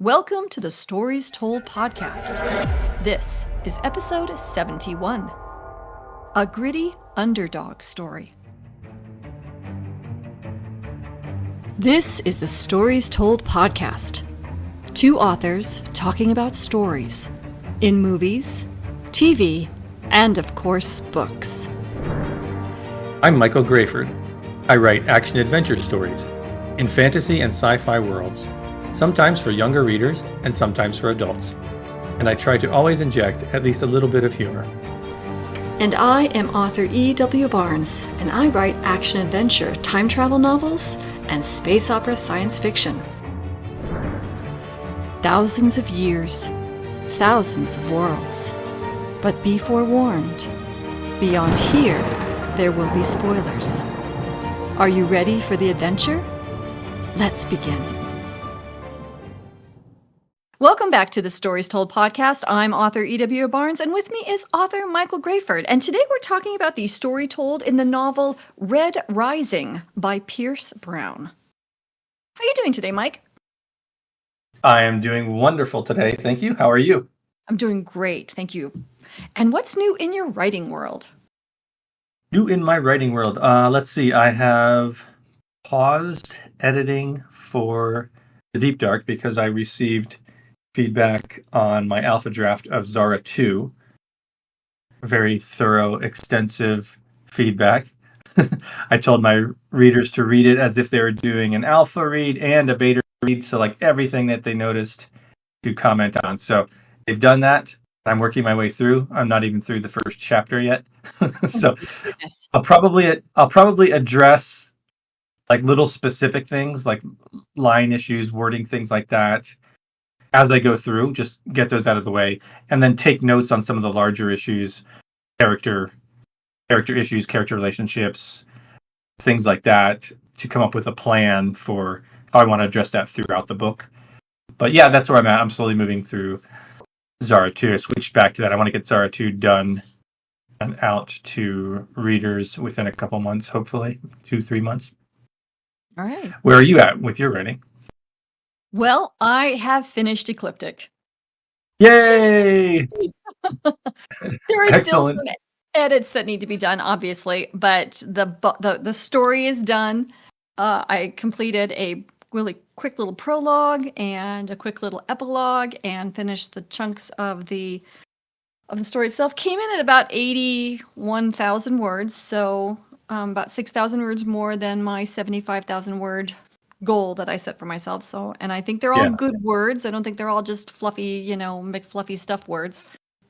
Welcome to the Stories Told podcast. This is episode 71, a gritty underdog story. This is the Stories Told podcast. Two authors talking about stories in movies, TV, and of course, books. I'm Michael Grayford. I write action-adventure stories in fantasy and sci-fi worlds, sometimes for younger readers and sometimes for adults. And I try to always inject at least a little bit of humor. And I am author E.W. Barnes, and I write action-adventure, time travel novels, and space opera science fiction. Thousands of years, thousands of worlds. But be forewarned, beyond here, there will be spoilers. Are you ready for the adventure? Let's begin. Welcome back to the Stories Told podcast. I'm author E.W. Barnes, and with me is author Michael Grayford. And today we're talking about the story told in the novel Red Rising by Pierce Brown. How are you doing today, Mike? I am doing wonderful today, thank you. How are you? I'm doing great, thank you. And what's new in your writing world? New in my writing world. Let's see. I have paused editing for The Deep Dark because I received feedback on my alpha draft of Zara 2. Very thorough, extensive feedback. I told my readers to read it as if they were doing an alpha read and a beta read, so like everything that they noticed to comment on. So they've done that. I'm working my way through. I'm not even through the first chapter yet. So I'll probably address like little specific things like line issues, wording, things like that as I go through, just get those out of the way, and then take notes on some of the larger issues, character issues, character relationships, things like that, to come up with a plan for how I want to address that throughout the book. But yeah, that's where I'm at. I'm slowly moving through Zara 2. I switched back to that. I want to get Zara 2 done and out to readers within a couple months, hopefully 2-3 months. All right. Where are you at with your writing? Well, I have finished Ecliptic. Yay! There are still some edits that need to be done, obviously, but the story is done. I completed a really quick little prologue and a quick little epilogue and finished the chunks of the story itself. Came in at about 81,000 words, so about 6,000 words more than my 75,000 word goal that I set for myself. So, and I think they're all good words. I don't think they're all just fluffy, McFluffy stuff words.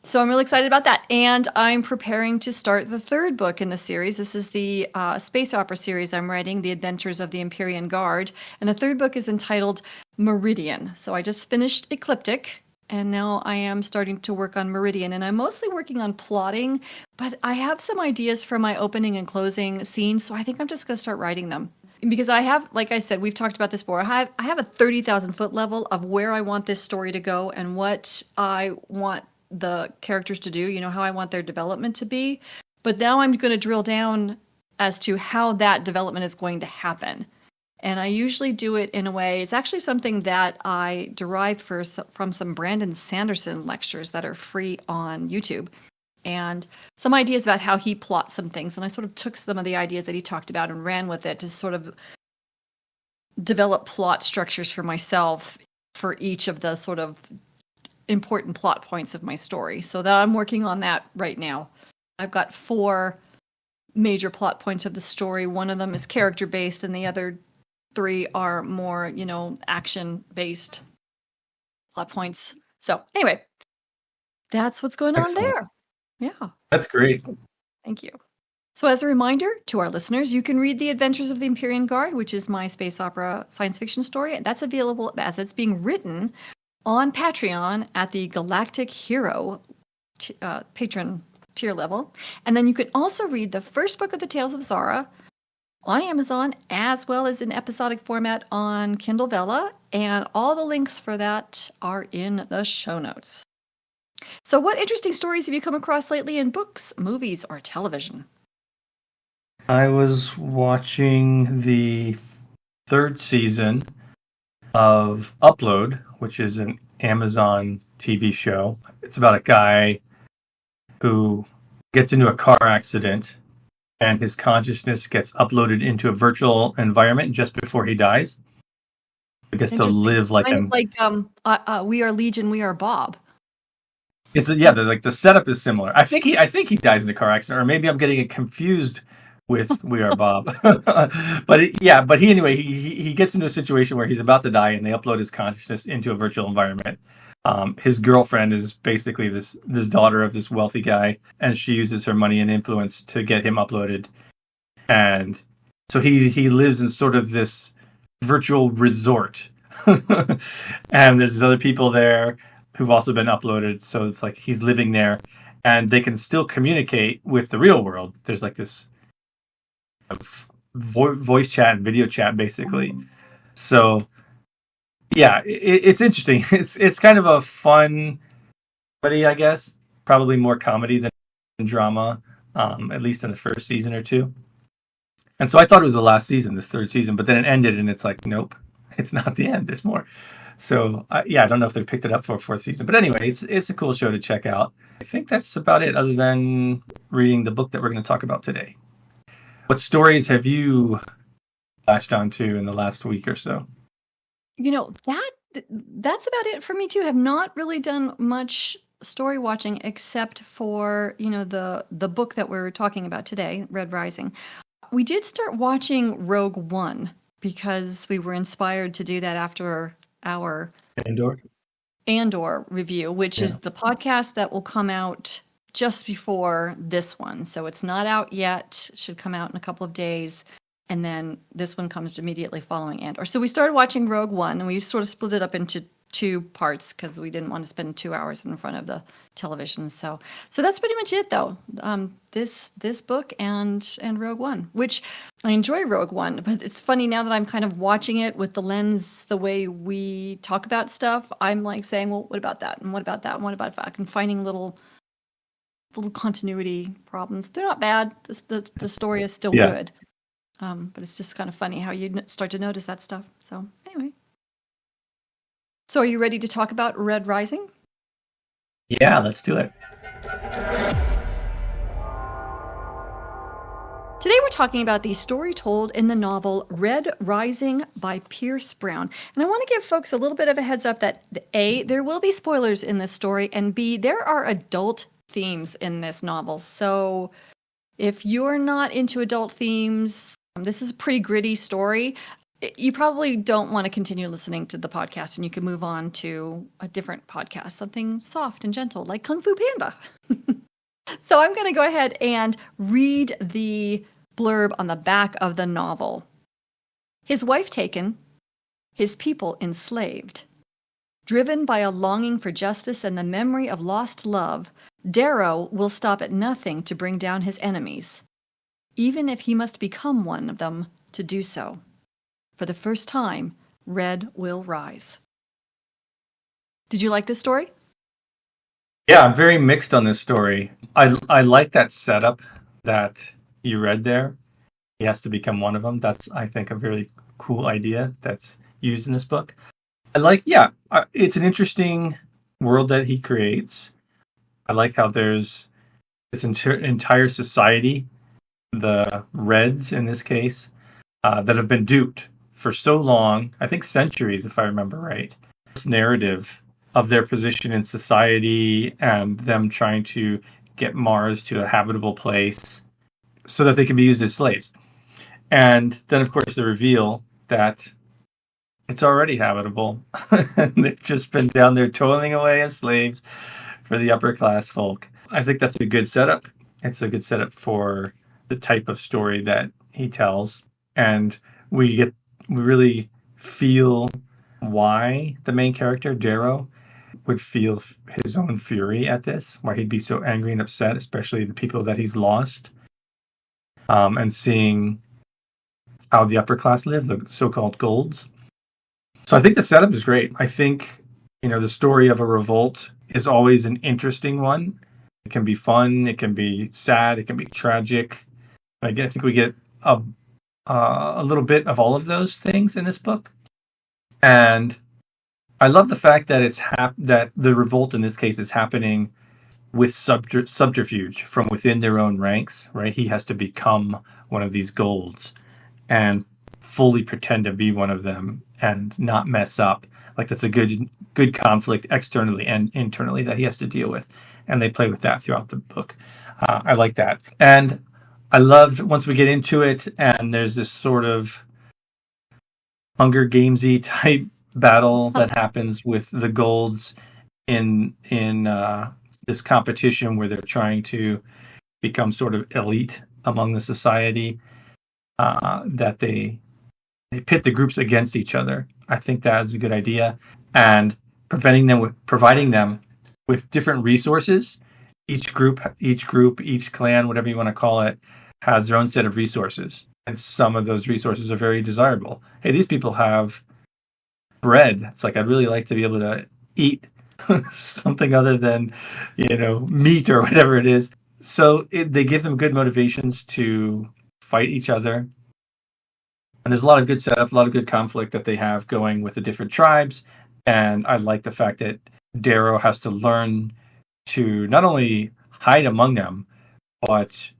So I'm really excited about that. And I'm preparing to start the third book in the series. This is the space opera series I'm writing, The Adventures of the Empyrean Guard. And the third book is entitled Meridian. So I just finished Ecliptic, and now I am starting to work on Meridian. And I'm mostly working on plotting, but I have some ideas for my opening and closing scenes. So I think I'm just going to start writing them. Because I have, like I said, we've talked about this before, I have a 30,000 foot level of where I want this story to go and what I want the characters to do, how I want their development to be. But now I'm going to drill down as to how that development is going to happen. And I usually do it in a way, it's actually something that I derived from some Brandon Sanderson lectures that are free on YouTube. And some ideas about how he plots some things. And I sort of took some of the ideas that he talked about and ran with it to sort of develop plot structures for myself for each of the sort of important plot points of my story. So that I'm working on that right now. I've got 4 major plot points of the story. One of them is character-based, and the other 3 are more, action-based plot points. So anyway, that's what's going on there. Yeah. That's great. Thank you. So as a reminder to our listeners, you can read The Adventures of the Empyrean Guard, which is my space opera science fiction story. And that's available as it's being written on Patreon at the Galactic Hero patron tier level. And then you can also read the first book of the Tales of Zara on Amazon, as well as in episodic format on Kindle Vella. And all the links for that are in the show notes. So what interesting stories have you come across lately in books, movies, or television? I was watching the 3rd season of Upload, which is an Amazon TV show. It's about a guy who gets into a car accident and his consciousness gets uploaded into a virtual environment just before he dies. He gets to live like We Are Legion, We Are Bob. It's the setup is similar. I think he dies in a car accident, or maybe I'm getting it confused with We Are Bob. But he gets into a situation where he's about to die, and they upload his consciousness into a virtual environment. His girlfriend is basically this daughter of this wealthy guy, and she uses her money and influence to get him uploaded. And so he lives in sort of this virtual resort, and there's other people there who've also been uploaded. So it's like he's living there, and they can still communicate with the real world. There's like this voice chat and video chat, basically. So yeah, it's interesting. It's kind of a fun comedy, I guess. Probably more comedy than drama, at least in the first season or two. And so I thought it was the last season, this third season, but then it ended, and it's like, nope, it's not the end. There's more. So I don't know if they picked it up for a fourth season, but anyway, it's a cool show to check out. I think that's about it, other than reading the book that we're going to talk about today. What stories have you latched onto in the last week or so? That's about it for me too. Have not really done much story watching except for the book that we're talking about today, Red Rising. We did start watching Rogue One because we were inspired to do that after our Andor review, which is the podcast that will come out just before this one. So it's not out yet. It should come out in a couple of days. And then this one comes immediately following Andor. So we started watching Rogue One, and we sort of split it up into two parts because we didn't want to spend 2 hours in front of the television. So that's pretty much it, though. This book and Rogue One, which I enjoy Rogue One, but it's funny now that I'm kind of watching it with the lens, the way we talk about stuff. I'm like saying, well, what about that? And what about that? And what about that? And finding little continuity problems. They're not bad. The story is still good. But it's just kind of funny how you start to notice that stuff. So anyway. So are you ready to talk about Red Rising? Yeah, let's do it. Today we're talking about the story told in the novel Red Rising by Pierce Brown. And I want to give folks a little bit of a heads up that A, there will be spoilers in this story, and B, there are adult themes in this novel. So if you're not into adult themes, this is a pretty gritty story. You probably don't want to continue listening to the podcast, and you can move on to a different podcast, something soft and gentle like Kung Fu Panda. So I'm going to go ahead and read the blurb on the back of the novel. His wife taken, his people enslaved. Driven by a longing for justice and the memory of lost love, Darrow will stop at nothing to bring down his enemies, even if he must become one of them to do so. For the first time, Red will rise. Did you like this story? Yeah, I'm very mixed on this story. I like that setup that you read there. He has to become one of them. That's, I think, a very cool idea that's used in this book. It's an interesting world that he creates. I like how there's this entire society, the Reds in this case, that have been duped for so long, I think centuries, if I remember right. This narrative of their position in society and them trying to get Mars to a habitable place so that they can be used as slaves. And then, of course, the reveal that it's already habitable. They've just been down there toiling away as slaves for the upper class folk. I think that's a good setup. It's a good setup for the type of story that he tells. And we really feel why the main character, Darrow, would feel his own fury at this, why he'd be so angry and upset, especially the people that he's lost. And seeing how the upper class live, the so-called golds. So I think the setup is great. I think, the story of a revolt is always an interesting one. It can be fun, it can be sad, it can be tragic. I think we get a little bit of all of those things in this book. And I love the fact that that the revolt in this case is happening with subterfuge from within their own ranks, right? He has to become one of these golds and fully pretend to be one of them and not mess up. Like that's a good conflict externally and internally that he has to deal with, and they play with that throughout the book. I like that, and I loved once we get into it, and there's this sort of Hunger Gamesy type battle that happens with the golds in this competition where they're trying to become sort of elite among the society. That they pit the groups against each other. I think that is a good idea, and providing them with different resources. Each group, each clan, whatever you want to call it, has their own set of resources, and some of those resources are very desirable. Hey, these people have bread. It's like I'd really like to be able to eat something other than, meat or whatever it is. So they give them good motivations to fight each other. And there's a lot of good setup, a lot of good conflict that they have going with the different tribes. And I like the fact that Darrow has to learn to not only hide among them, but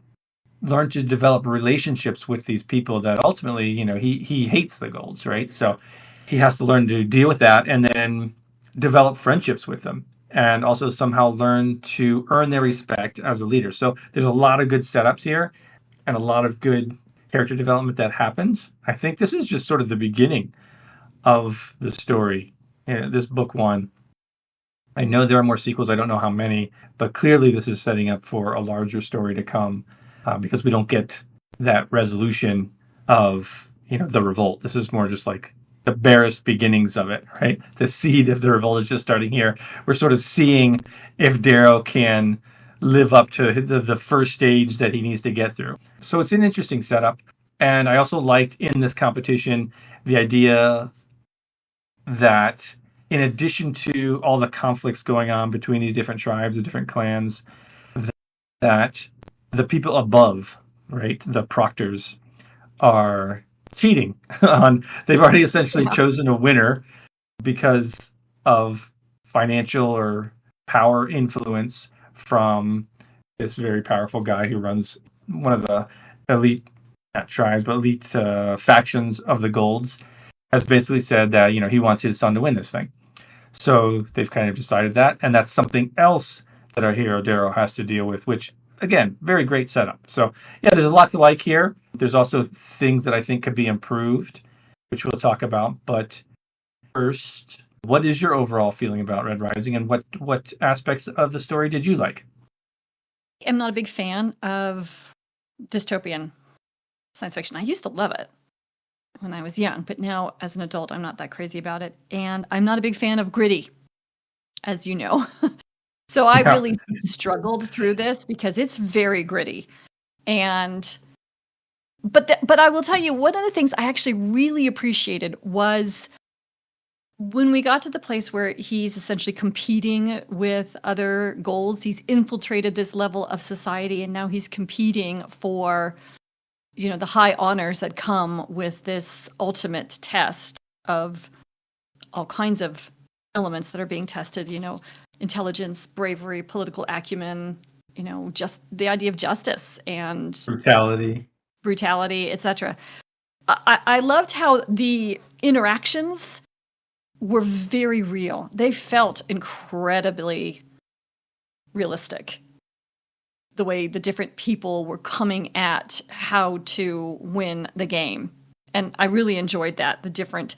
learn to develop relationships with these people that ultimately, he hates the Golds, right? So he has to learn to deal with that and then develop friendships with them and also somehow learn to earn their respect as a leader. So there's a lot of good setups here and a lot of good character development that happens. I think this is just sort of the beginning of the story. This book one. I know there are more sequels. I don't know how many, but clearly this is setting up for a larger story to come because we don't get that resolution of the revolt. This is more just like the barest beginnings of it, right? The seed of the revolt is just starting here. We're sort of seeing if Darrow can live up to the first stage that he needs to get through. So it's an interesting setup. And I also liked in this competition the idea that in addition to all the conflicts going on between these different tribes, the different clans, that the people above, right, the proctors, are cheating on. They've already essentially chosen a winner because of financial or power influence from this very powerful guy who runs one of the elite, not tribes, but elite factions of the Golds, has basically said that, he wants his son to win this thing. So they've kind of decided that, and that's something else that our hero Darrow has to deal with, which, again, very great setup. So, yeah, there's a lot to like here. There's also things that I think could be improved, which we'll talk about. But first, what is your overall feeling about Red Rising, and what aspects of the story did you like? I'm not a big fan of dystopian science fiction. I used to love it when I was young, but now as an adult, I'm not that crazy about it. And I'm not a big fan of gritty, as you know. So I really struggled through this because it's very gritty. But I will tell you, one of the things I actually really appreciated was when we got to the place where he's essentially competing with other Golds. He's infiltrated this level of society, and now he's competing for the high honors that come with this ultimate test of all kinds of elements that are being tested, intelligence, bravery, political acumen, just the idea of justice and brutality, etc. I loved how the interactions were very real. They felt incredibly realistic. The way the different people were coming at how to win the game. And I really enjoyed that, the different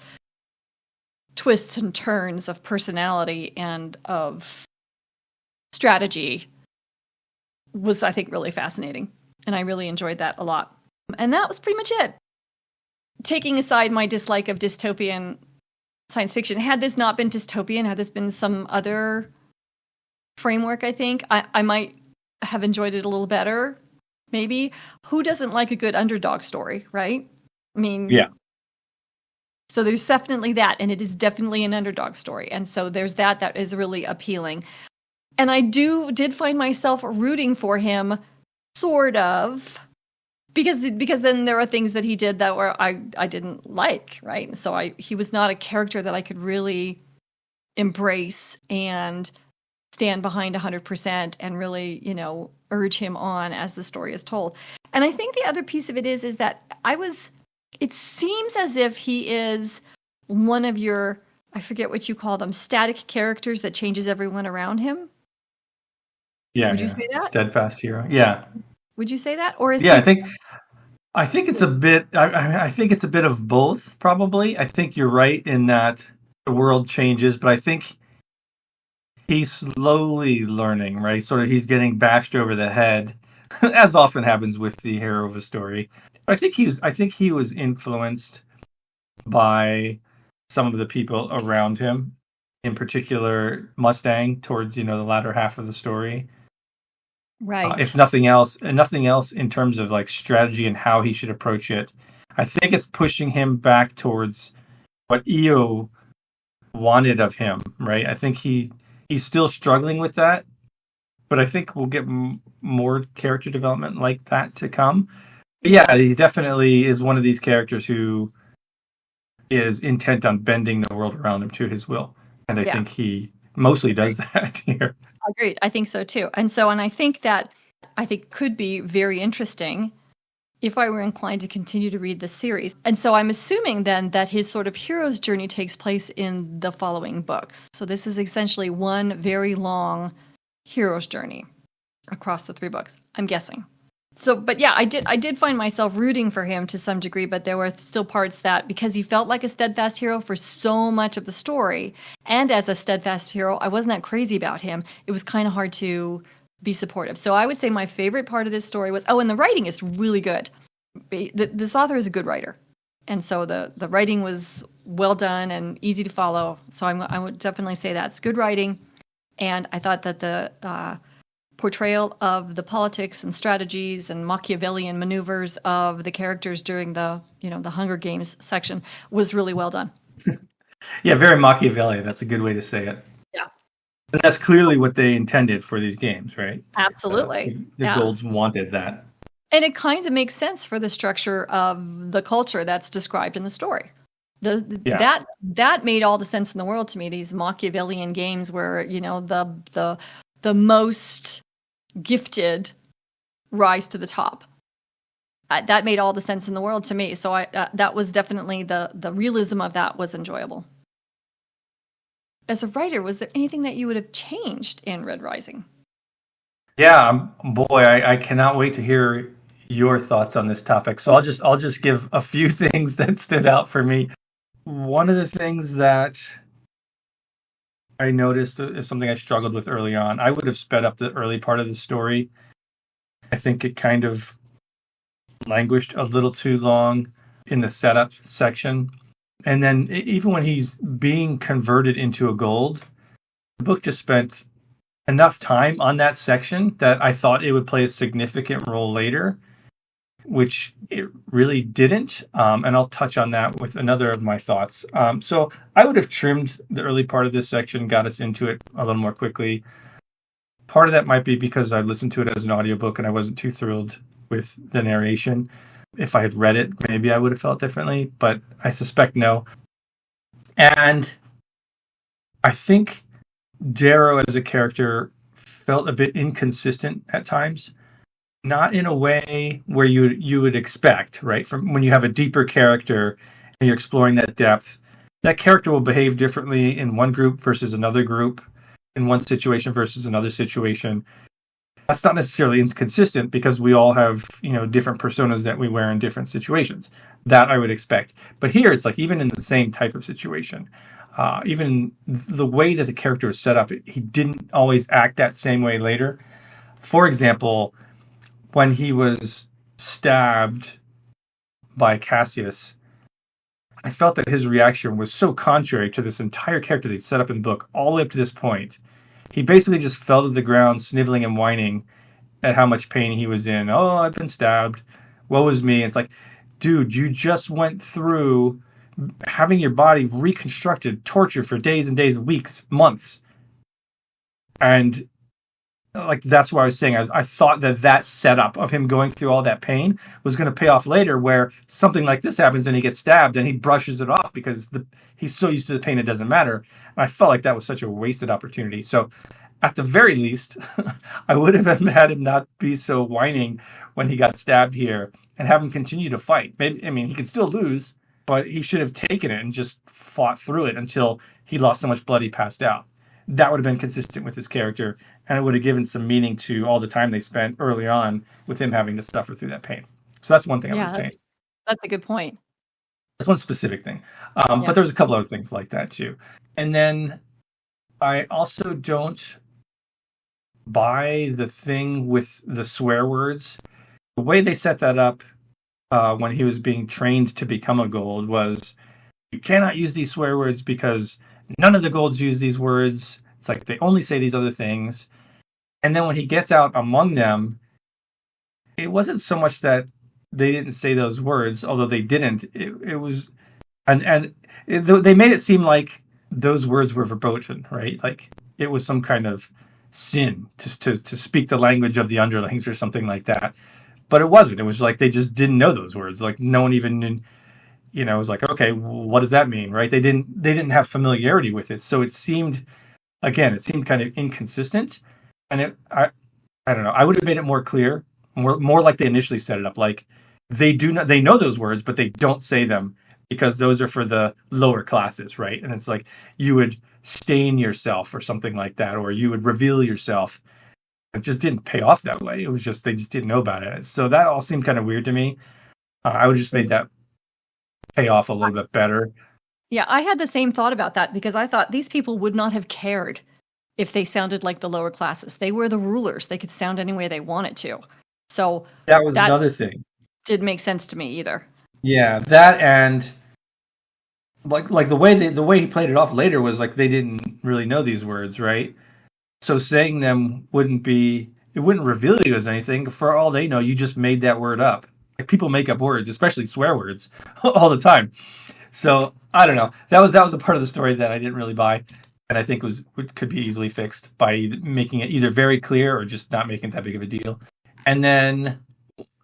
twists and turns of personality and of strategy was, I think, really fascinating. And I really enjoyed that a lot. And that was pretty much it. Taking aside my dislike of dystopian science fiction, had this not been dystopian, had this been some other framework, I think, I might have enjoyed it a little better, maybe. Who doesn't like a good underdog story, right? I mean, yeah. So there's definitely that, and it is definitely an underdog story. And so there's that is really appealing. And I did find myself rooting for him, sort of, because then there were things that he did that were I didn't like, right? So he was not a character that I could really embrace and stand behind 100% and really, urge him on as the story is told. And I think the other piece of it is that it seems as if he is one of your, I forget what you call them, static characters that changes everyone around him. Yeah. Would you say that? Steadfast hero. Yeah. Would you say that? Or is Yeah, I think it's a bit. I think it's a bit of both. Probably, I think you're right in that the world changes, but I think he's slowly learning. Right, sort of, he's getting bashed over the head, as often happens with the hero of a story. But I think he was influenced by some of the people around him, in particular Mustang, towards the latter half of the story. right? If nothing else, and nothing else in terms of like strategy and how he should approach it. I think it's pushing him back towards what EO wanted of him, right? I think he's still struggling with that, but I think we'll get more character development like that to come. But yeah, he definitely is one of these characters who is intent on bending the world around him to his will, and I think he mostly does that here. Agreed. I think so too. And I think that could be very interesting if I were inclined to continue to read the series. And so I'm assuming then that his sort of hero's journey takes place in the following books. So this is essentially one very long hero's journey across the 3 books, I'm guessing. So, but yeah, I did find myself rooting for him to some degree, but there were still parts that, because he felt like a steadfast hero for so much of the story, and as a steadfast hero, I wasn't that crazy about him. It was kind of hard to be supportive. So I would say my favorite part of this story was, and the writing is really good. This author is a good writer. And so the writing was well done and easy to follow. So I would definitely say that's good writing. And I thought that the portrayal of the politics and strategies and Machiavellian maneuvers of the characters during the Hunger Games section was really well done. Yeah, very Machiavellian. That's a good way to say it. Yeah. And that's clearly what they intended for these games, right? Absolutely. The Golds wanted that. And it kind of makes sense for the structure of the culture that's described in the story. That made all the sense in the world to me. These Machiavellian games where, the most gifted rise to the top. That made all the sense in the world to me. So that was definitely the realism of that was enjoyable. As a writer, was there anything that you would have changed in Red Rising? Yeah, boy, I cannot wait to hear your thoughts on this topic. So I'll just give a few things that stood out for me. One of the things that I noticed is something I struggled with early on. I would have sped up the early part of the story. I think it kind of languished a little too long in the setup section. And then even when he's being converted into a gold, the book just spent enough time on that section that I thought it would play a significant role later, which it really didn't. And I'll touch on that with another of my thoughts. So I would have trimmed the early part of this section, got us into it a little more quickly. Part of that might be because I listened to it as an audiobook and I wasn't too thrilled with the narration. If I had read it, maybe I would have felt differently, but I suspect no. And I think Darrow as a character felt a bit inconsistent at times. Not in a way where you would expect, right? From when you have a deeper character and you're exploring that depth, that character will behave differently in one group versus another group, in one situation versus another situation. That's not necessarily inconsistent because we all have, different personas that we wear in different situations. That I would expect. But here it's like even in the same type of situation, even the way that the character is set up, he didn't always act that same way later. For example, when he was stabbed by Cassius, I felt that his reaction was so contrary to this entire character they'd set up in the book all the way up to this point. He basically just fell to the ground, sniveling and whining at how much pain he was in. Oh, I've been stabbed. Woe is me. And it's like, dude, you just went through having your body reconstructed, torture for days and days, weeks, months. And like that's what I was saying. I thought that setup of him going through all that pain was going to pay off later, where something like this happens and he gets stabbed and he brushes it off because he's so used to the pain it doesn't matter. And I felt like that was such a wasted opportunity. So at the very least, I would have had him not be so whining when he got stabbed here and have him continue to fight. Maybe, I mean, he could still lose, but he should have taken it and just fought through it until he lost so much blood he passed out. That would have been consistent with his character, and it would have given some meaning to all the time they spent early on with him having to suffer through that pain. So that's one thing I would have changed. That's a good point. That's one specific thing. But there's a couple other things like that too. And then I also don't buy the thing with the swear words. The way they set that up when he was being trained to become a gold was, you cannot use these swear words because none of the golds use these words. It's like they only say these other things. And then when he gets out among them, it wasn't so much that they didn't say those words, although they didn't. It was, they made it seem like those words were verboten, right? Like it was some kind of sin to speak the language of the underlings or something like that. But it wasn't. It was like they just didn't know those words. Like no one even, it was like, okay, what does that mean, right? They didn't have familiarity with it, so it seemed kind of inconsistent. And I don't know. I would have made it more clear, more like they initially set it up. Like they know those words, but they don't say them because those are for the lower classes, right? And it's like you would stain yourself or something like that, or you would reveal yourself. It just didn't pay off that way. It was just they just didn't know about it. So that all seemed kind of weird to me. I would have just made that pay off a little bit better. Yeah, I had the same thought about that because I thought these people would not have cared if they sounded like the lower classes. They were the rulers. They could sound any way they wanted to. So that was another thing. Didn't make sense to me either. Yeah, that and like the way he played it off later was like they didn't really know these words, right? So saying them wouldn't reveal you as anything. For all they know, you just made that word up. Like people make up words, especially swear words, all the time. So I don't know. That was the part of the story that I didn't really buy, and I think could be easily fixed by making it either very clear or just not making that big of a deal. And then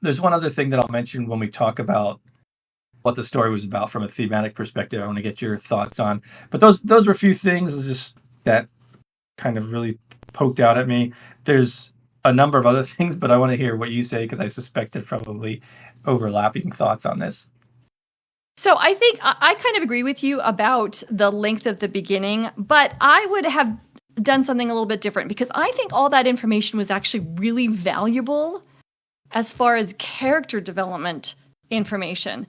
there's one other thing that I'll mention when we talk about what the story was about from a thematic perspective. I want to get your thoughts on. But those were a few things just that kind of really poked out at me. There's a number of other things, but I want to hear what you say because I suspect there's probably overlapping thoughts on this. So I think I kind of agree with you about the length of the beginning, but I would have done something a little bit different because I think all that information was actually really valuable as far as character development information.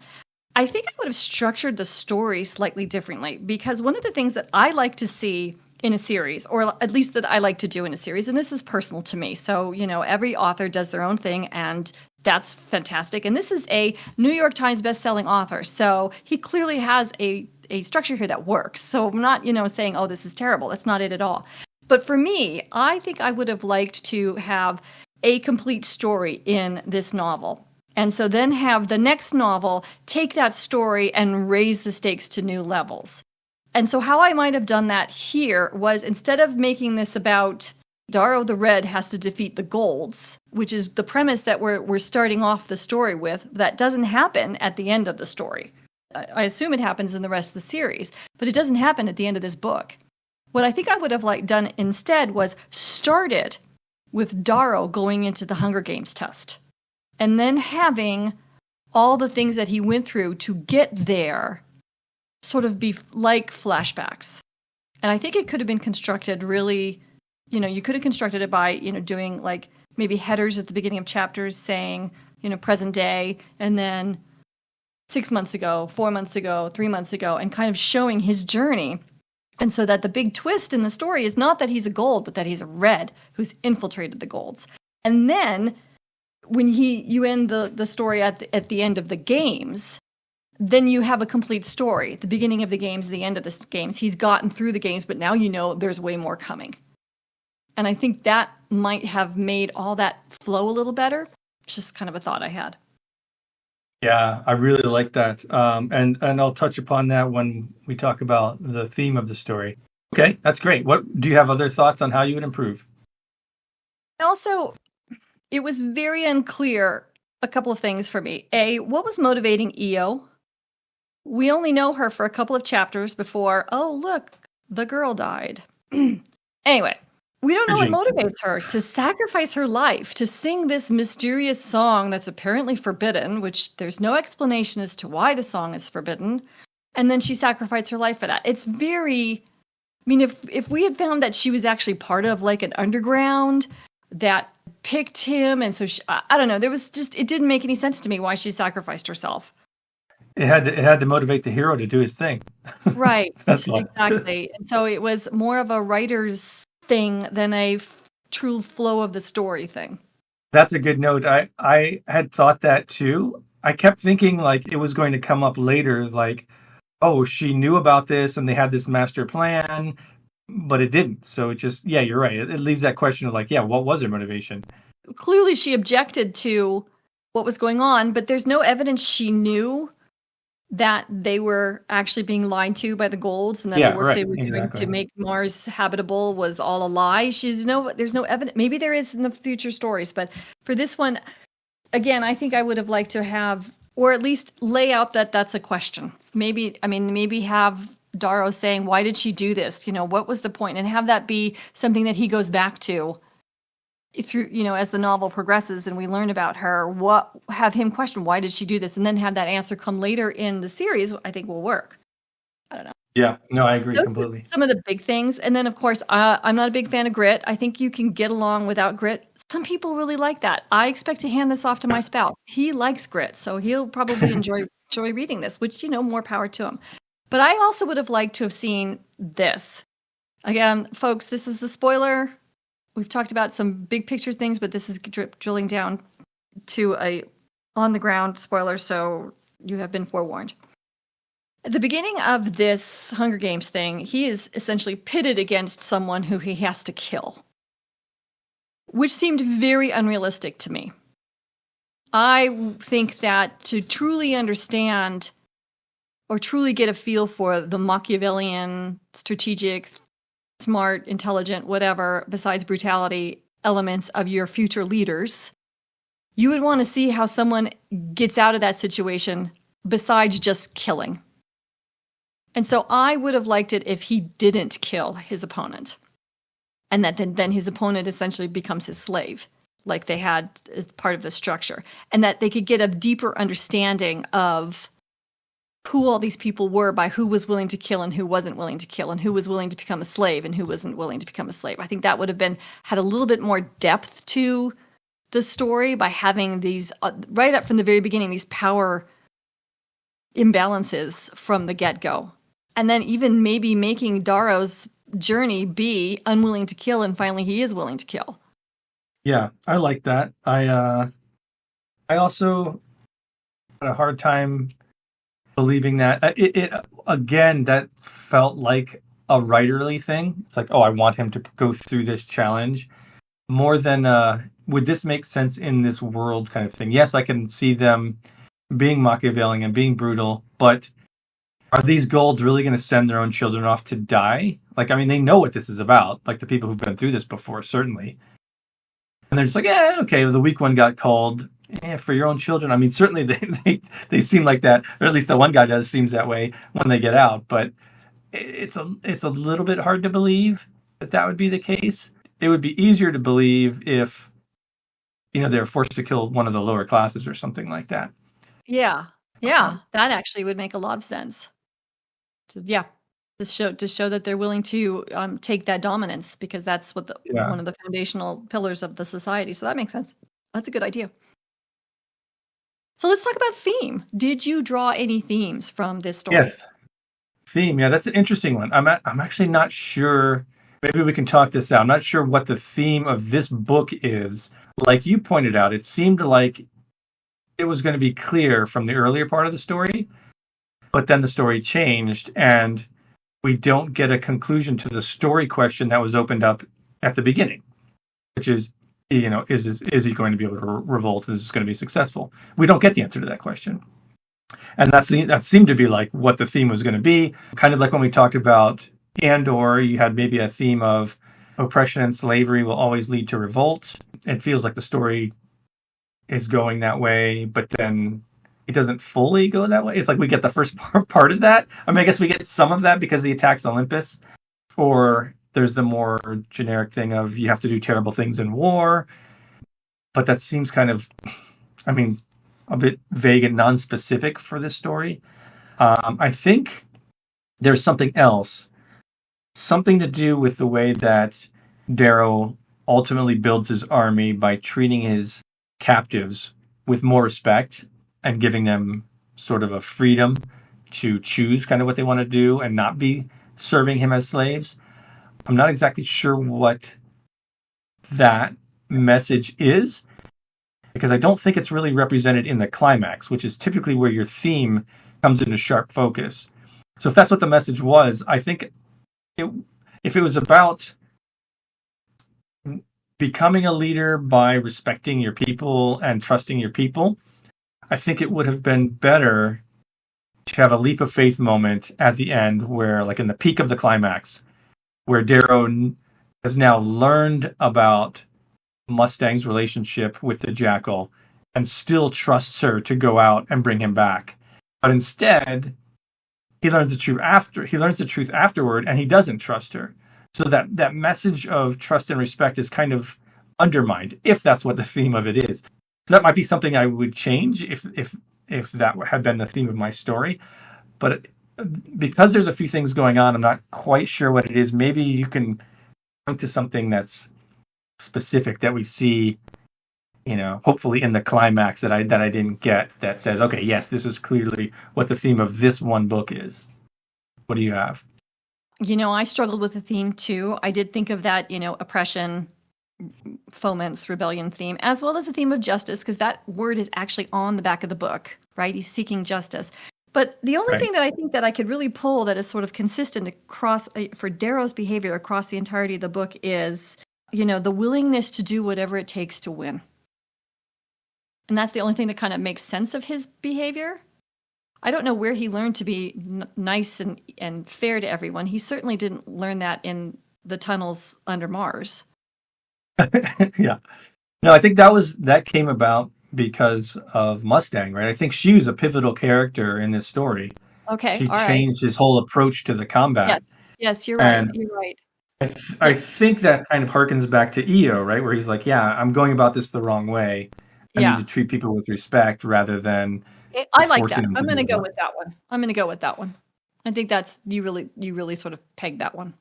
I think I would have structured the story slightly differently because one of the things that I like to see in a series, or at least that I like to do in a series, and this is personal to me. So, every author does their own thing, and that's fantastic. And this is a New York Times bestselling author, so he clearly has a structure here that works. So I'm not, saying, oh, this is terrible. That's not it at all. But for me, I think I would have liked to have a complete story in this novel. And so then have the next novel take that story and raise the stakes to new levels. And so how I might have done that here was instead of making this about Darrow the Red has to defeat the Golds, which is the premise that we're starting off the story with, that doesn't happen at the end of the story. I assume it happens in the rest of the series, but it doesn't happen at the end of this book. What I think I would have done instead was started with Darrow going into the Hunger Games test and then having all the things that he went through to get there sort of be like flashbacks. And I think it could have been constructed really, you could have constructed it by, doing like maybe headers at the beginning of chapters saying, present day, and then 6 months ago, 4 months ago, 3 months ago, and kind of showing his journey. And so that the big twist in the story is not that he's a Gold, but that he's a Red who's infiltrated the Golds. And then when you end the story at the end of the games, then you have a complete story. The beginning of the games, the end of the games. He's gotten through the games, but now there's way more coming. And I think that might have made all that flow a little better. It's just kind of a thought I had. Yeah, I really like that. And I'll touch upon that when we talk about the theme of the story. Okay, that's great. What do you have other thoughts on how you would improve? Also, it was very unclear a couple of things for me. A, what was motivating Io? We only know her for a couple of chapters before, oh, look, the girl died. Anyway, we don't know what motivates her to sacrifice her life, to sing this mysterious song that's apparently forbidden, which there's no explanation as to why the song is forbidden. And then she sacrificed her life for that. It's very, I mean, if we had found that she was actually part of like an underground that picked him, and so I don't know, there was just, it didn't make any sense to me why she sacrificed herself. It had to motivate the hero to do his thing. Right. That's exactly. And so it was more of a writer's thing than a true flow of the story thing. That's a good note. I had thought that too. I kept thinking like it was going to come up later, like, oh, she knew about this and they had this master plan, but it didn't. So it just, yeah, you're right. It leaves that question of like, yeah, what was her motivation? Clearly she objected to what was going on, but there's no evidence she knew that they were actually being lied to by the Golds, and that the work they were doing to make Mars habitable was all a lie. There's no evidence. Maybe there is in the future stories, but for this one, again, I think I would have liked to have, or at least lay out that that's a question. Maybe have Darrow saying, why did she do this? What was the point? And have that be something that he goes back to through, as the novel progresses and we learn about her, have him question, why did she do this? And then have that answer come later in the series, I think will work. I don't know. Yeah, no, I agree completely. Some of the big things. And then, of course, I'm not a big fan of grit. I think you can get along without grit. Some people really like that. I expect to hand this off to my spouse. He likes grit, so he'll probably enjoy reading this, which, more power to him. But I also would have liked to have seen this. Again, folks, this is a spoiler. We've talked about some big picture things, but this is drilling down to a on-the-ground spoiler, so you have been forewarned. At the beginning of this Hunger Games thing, he is essentially pitted against someone who he has to kill, which seemed very unrealistic to me. I think that to truly understand or truly get a feel for the Machiavellian, strategic, smart, intelligent, whatever, besides brutality, elements of your future leaders, you would want to see how someone gets out of that situation besides just killing. And so I would have liked it if he didn't kill his opponent. And that then his opponent essentially becomes his slave, like they had as part of the structure. And that they could get a deeper understanding of who all these people were by who was willing to kill and who wasn't willing to kill, and who was willing to become a slave and who wasn't willing to become a slave. I think that would have had a little bit more depth to the story by having these, right up from the very beginning, these power imbalances from the get-go. And then even maybe making Darrow's journey be unwilling to kill, and finally he is willing to kill. Yeah, I like that. I also had a hard time believing that it again, that felt like a writerly thing. It's like, oh, I want him to go through this challenge more than would this make sense in this world kind of thing. Yes, I can see them being Machiavellian and being brutal, but are these Golds really going to send their own children off to die? Like, I mean, they know what this is about, like the people who've been through this before, certainly. And they're just like, yeah, okay, the weak one got called. For your own children. I mean, certainly they seem like that, or at least the one guy seems that way when they get out. But it's a little bit hard to believe that would be the case. It would be easier to believe if, they're forced to kill one of the lower classes or something like that. Yeah, that actually would make a lot of sense. So, yeah, to show that they're willing to take that dominance, because that's what one of the foundational pillars of the society. So that makes sense. That's a good idea. So let's talk about theme. Did you draw any themes from this story? Yes. Theme, yeah, that's an interesting one. I'm actually not sure. Maybe we can talk this out. I'm not sure what the theme of this book is. Like you pointed out, it seemed like it was going to be clear from the earlier part of the story, but then the story changed, and we don't get a conclusion to the story question that was opened up at the beginning, which is, is he going to be able to revolt? Is this going to be successful? We don't get the answer to that question. And that seemed to be like what the theme was going to be. Kind of like when we talked about Andor, you had maybe a theme of oppression and slavery will always lead to revolt. it feels like the story is going that way, but then it doesn't fully go that way. It's like we get the first part of that. I mean, I guess we get some of that because he attacks Olympus, or there's the more generic thing of you have to do terrible things in war. But that seems kind of, I mean, a bit vague and non-specific for this story. I think there's something else, something to do with the way that Darrow ultimately builds his army by treating his captives with more respect and giving them sort of a freedom to choose kind of what they want to do and not be serving him as slaves. I'm not exactly sure what that message is, because I don't think it's really represented in the climax, which is typically where your theme comes into sharp focus. So if that's what the message was, I think if it was about becoming a leader by respecting your people and trusting your people, I think it would have been better to have a leap of faith moment at the end where, like in the peak of the climax, where Darrow has now learned about Mustang's relationship with the Jackal and still trusts her to go out and bring him back. But instead, he learns the truth afterward, and he doesn't trust her. So that message of trust and respect is kind of undermined, if that's what the theme of it is. So that might be something I would change if that had been the theme of my story. But because there's a few things going on, I'm not quite sure what it is. Maybe you can point to something that's specific that we see, hopefully in the climax that I didn't get, that says, okay, yes, this is clearly what the theme of this one book is. What do you have? I struggled with the theme too. I did think of that, oppression, foments, rebellion theme, as well as the theme of justice, because that word is actually on the back of the book, right? He's seeking justice. But the only thing that I think that I could really pull that is sort of consistent across for Darrow's behavior across the entirety of the book is, the willingness to do whatever it takes to win. And that's the only thing that kind of makes sense of his behavior. I don't know where he learned to be nice and fair to everyone. He certainly didn't learn that in the tunnels under Mars. Yeah. No, I think that came about because of Mustang, right? I think she was a pivotal character in this story. Okay, she changed his whole approach to the combat. Yes, you're right. You're right. I think that kind of harkens back to EO, right? Where he's like, yeah, I'm going about this the wrong way. I need to treat people with respect rather than. I like that. I'm going to go with that one. I think that's you really sort of pegged that one,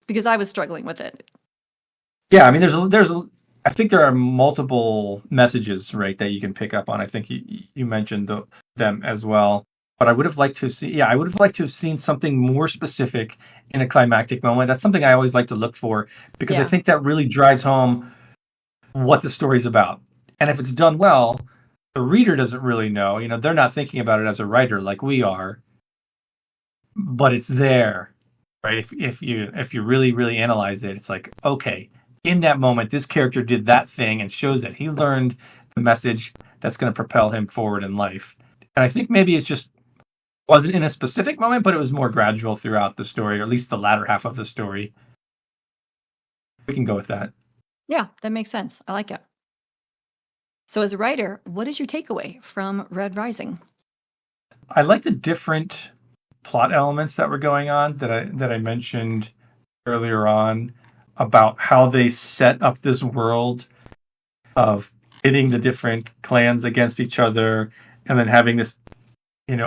because I was struggling with it. Yeah, I mean, I think there are multiple messages, right, that you can pick up on. I think you mentioned them as well. But I would have liked to have seen something more specific in a climactic moment. That's something I always like to look for, because I think that really drives home what the story's about. And if it's done well, the reader doesn't really know. They're not thinking about it as a writer like we are, but it's there, right? If you really, really analyze it, it's like, okay, in that moment, this character did that thing and shows that he learned the message that's going to propel him forward in life. And I think maybe it's just wasn't in a specific moment, but it was more gradual throughout the story, or at least the latter half of the story. We can go with that. Yeah, that makes sense. I like it. So as a writer, what is your takeaway from Red Rising? I like the different plot elements that were going on that I mentioned earlier on, about how they set up this world of pitting the different clans against each other, and then having this,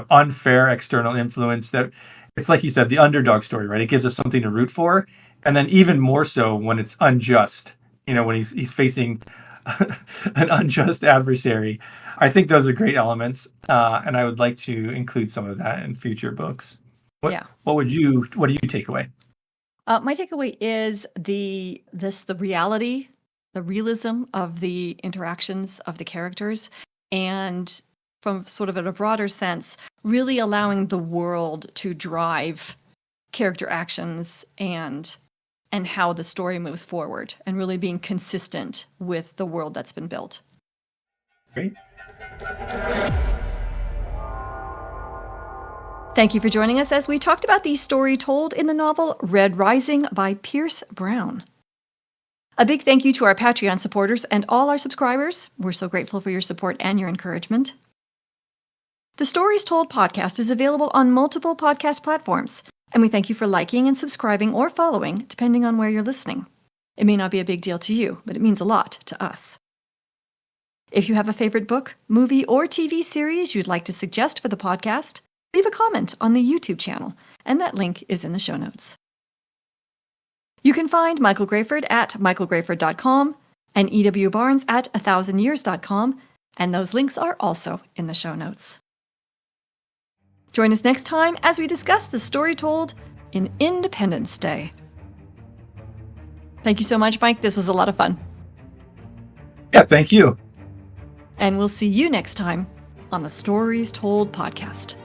unfair external influence that, it's like you said, the underdog story, right? It gives us something to root for. And then even more so when it's unjust, when he's facing an unjust adversary. I think those are great elements. And I would like to include some of that in future books. What do you take away? My takeaway is the reality, the realism of the interactions of the characters, and from sort of in a broader sense, really allowing the world to drive character actions and how the story moves forward, and really being consistent with the world that's been built. Great. Thank you for joining us as we talked about the story told in the novel Red Rising by Pierce Brown. A big thank you to our Patreon supporters and all our subscribers. We're so grateful for your support and your encouragement. The Stories Told podcast is available on multiple podcast platforms, and we thank you for liking and subscribing or following, depending on where you're listening. It may not be a big deal to you, but it means a lot to us. If you have a favorite book, movie, or TV series you'd like to suggest for the podcast, leave a comment on the YouTube channel, and that link is in the show notes. You can find Michael Grayford at michaelgrayford.com and E.W. Barnes at 1000years.com, and those links are also in the show notes. Join us next time as we discuss the story told in Independence Day. Thank you so much, Mike. This was a lot of fun. Yeah, thank you. And we'll see you next time on the Stories Told podcast.